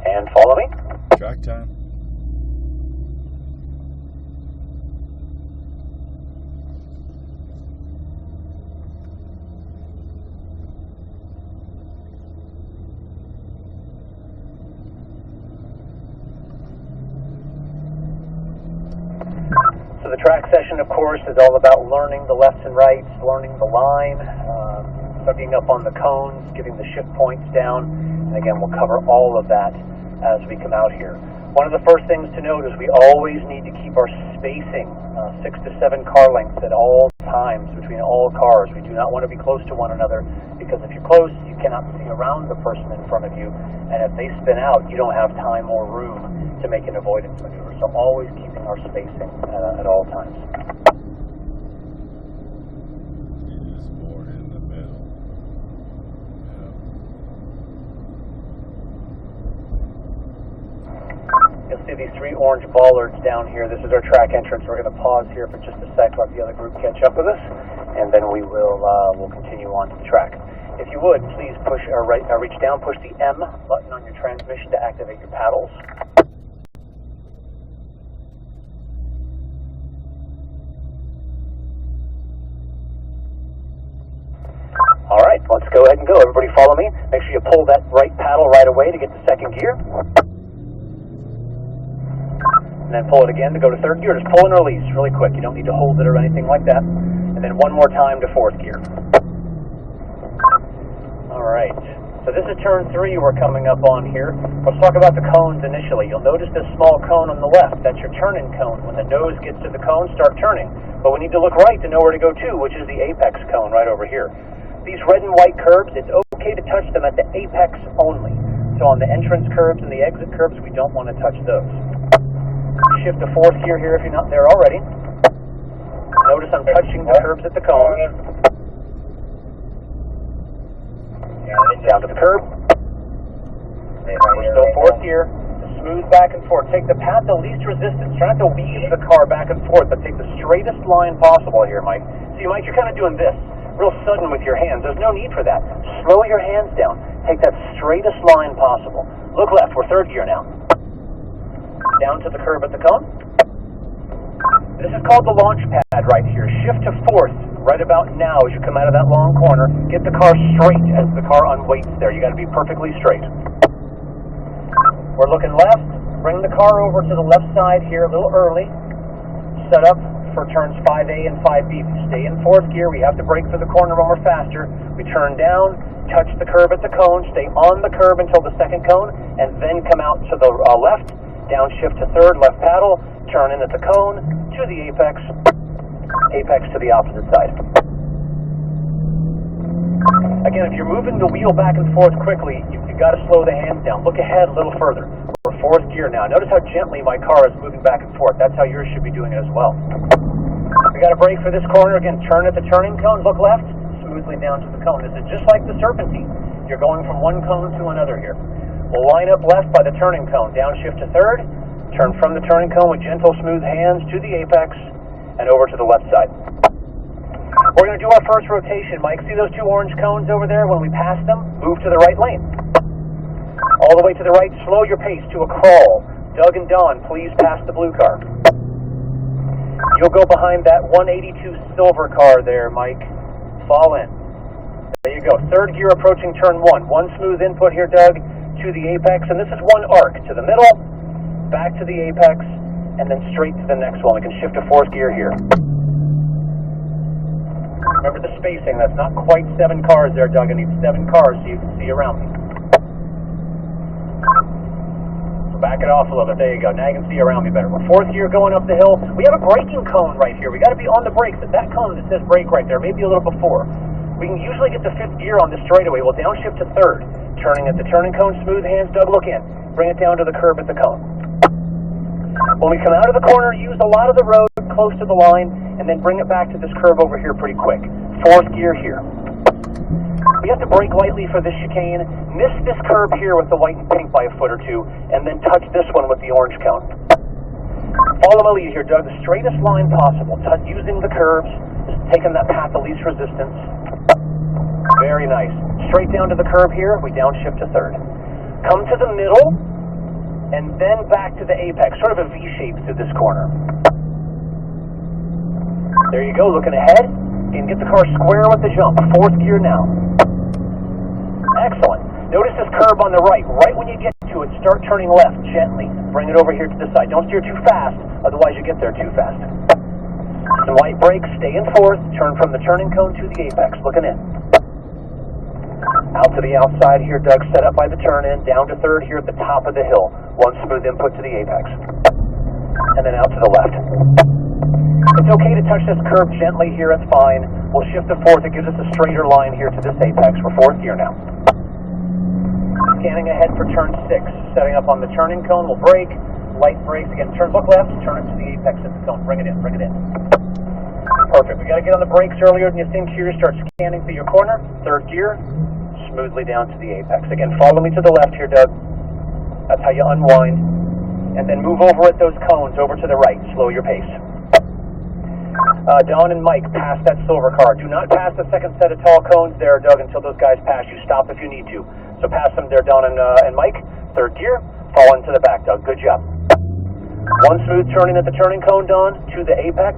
And follow me. Track time. So the track session, of course, is all about learning the lefts and rights, learning the line, hooking up on the cones, getting the shift points down, and again, we'll cover all of that as we come out here. One of the first things to note is we always need to keep our spacing 6 to 7 car lengths at all times between all cars. We do not want to be close to one another, because if you're close, you cannot see around the person in front of you, and if they spin out, you don't have time or room to make an avoidance maneuver. So always keeping our spacing at all times. It is more in the middle. Yeah. You'll see these 3 orange bollards down here. This is our track entrance. We're going to pause here for just a sec, let the other group catch up with us, and then we will we'll continue on to the track. If you would, please push reach down, push the M button on your transmission to activate your paddles. All right, let's go ahead and go. Everybody follow me. Make sure you pull that right paddle right away to get to 2nd gear. And then pull it again to go to 3rd gear. Just pull and release really quick. You don't need to hold it or anything like that. And then one more time to 4th gear. All right, so this is turn 3 we're coming up on here. Let's talk about the cones initially. You'll notice this small cone on the left. That's your turn-in cone. When the nose gets to the cone, start turning. But we need to look right to know where to go to, which is the apex cone right over here. These red and white curbs, it's okay to touch them at the apex only. So on the entrance curbs and the exit curbs, we don't want to touch those. Shift to 4th gear here if you're not there already. Notice I'm touching the curbs at the cone. Down to the curb. We're still 4th gear. Smooth back and forth. Take the path of least resistance. Try not to weave the car back and forth, but take the straightest line possible here, Mike. See, Mike, you're kind of doing this. Real sudden with your hands. There's no need for that. Slow your hands down. Take that straightest line possible. Look left. We're 3rd gear now. Down to the curb at the cone. This is called the launch pad right here. Shift to 4th right about now as you come out of that long corner. Get the car straight as the car unweights there. You got to be perfectly straight. We're looking left. Bring the car over to the left side here a little early. Set up for turns 5A and 5B. We stay in 4th gear. We have to brake for the corner when we're faster. We turn down, touch the curb at the cone, stay on the curb until the 2nd cone, and then come out to the left, downshift to 3rd, left paddle, turn in at the cone, to the apex to the opposite side. Again, if you're moving the wheel back and forth quickly, you've got to slow the hands down. Look ahead a little further. We're 4th gear now. Notice how gently my car is moving back and forth. That's how yours should be doing it as well. We got to brake for this corner. Again, turn at the turning cone, look left, smoothly down to the cone. This is just like the serpentine. You're going from one cone to another here. We'll line up left by the turning cone, downshift to 3rd, turn from the turning cone with gentle, smooth hands to the apex, and over to the left side. We're going to do our first rotation, Mike. See those 2 orange cones over there? When we pass them, move to the right lane. All the way to the right, slow your pace to a crawl. Doug and Don, please pass the blue car. You'll go behind that 182 silver car there, Mike. Fall in. There you go. 3rd gear approaching turn 1. One smooth input here, Doug, to the apex. And this is one arc. To the middle, back to the apex, and then straight to the next one. We can shift to 4th gear here. Remember the spacing. That's not quite 7 cars there, Doug. I need 7 cars so you can see around me. So back it off a little bit. There you go. Now you can see around me better. We're 4th gear going up the hill. We have a braking cone right here. We got to be on the brakes. At that cone that says brake right there, maybe a little before. We can usually get to 5th gear on the straightaway. We'll downshift to 3rd. Turning at the turning cone, smooth hands. Doug, look in. Bring it down to the curb at the cone. When we come out of the corner, use a lot of the road close to the line, and then bring it back to this curve over here pretty quick. 4th gear here. We have to brake lightly for this chicane, miss this curb here with the white and pink by a foot or 2, and then touch this one with the orange cone. Follow my lead here, Doug. The straightest line possible. Using the curves, just taking that path of least resistance. Very nice. Straight down to the curb here, we downshift to 3rd. Come to the middle, and then back to the apex, sort of a V shape through this corner. There you go, looking ahead. You can get the car square with the jump. 4th gear now. Excellent. Notice this curb on the right. Right when you get to it, start turning left gently. Bring it over here to the side. Don't steer too fast, otherwise you get there too fast. Some light brakes, stay in 4th, turn from the turning cone to the apex, looking in. Out to the outside here, Doug, set up by the turn-in, down to 3rd here at the top of the hill. One smooth input to the apex. And then out to the left. It's okay to touch this curb gently here, it's fine. We'll shift to 4th, it gives us a straighter line here to this apex. We're 4th gear now. Scanning ahead for turn 6, setting up on the turning cone, we'll brake, light brakes, again, look left, turn it to the apex of the cone, bring it in, bring it in. Perfect, we got to get on the brakes earlier than you think here, start scanning through your corner, 3rd gear, smoothly down to the apex. Again, follow me to the left here, Doug, that's how you unwind, and then move over at those cones, over to the right, slow your pace. Don and Mike, pass that silver car. Do not pass the second set of tall cones there, Doug, until those guys pass you. Stop if you need to. So pass them there, Don and Mike. 3rd gear, fall into the back, Doug. Good job. One smooth turning at the turning cone, Don, to the apex.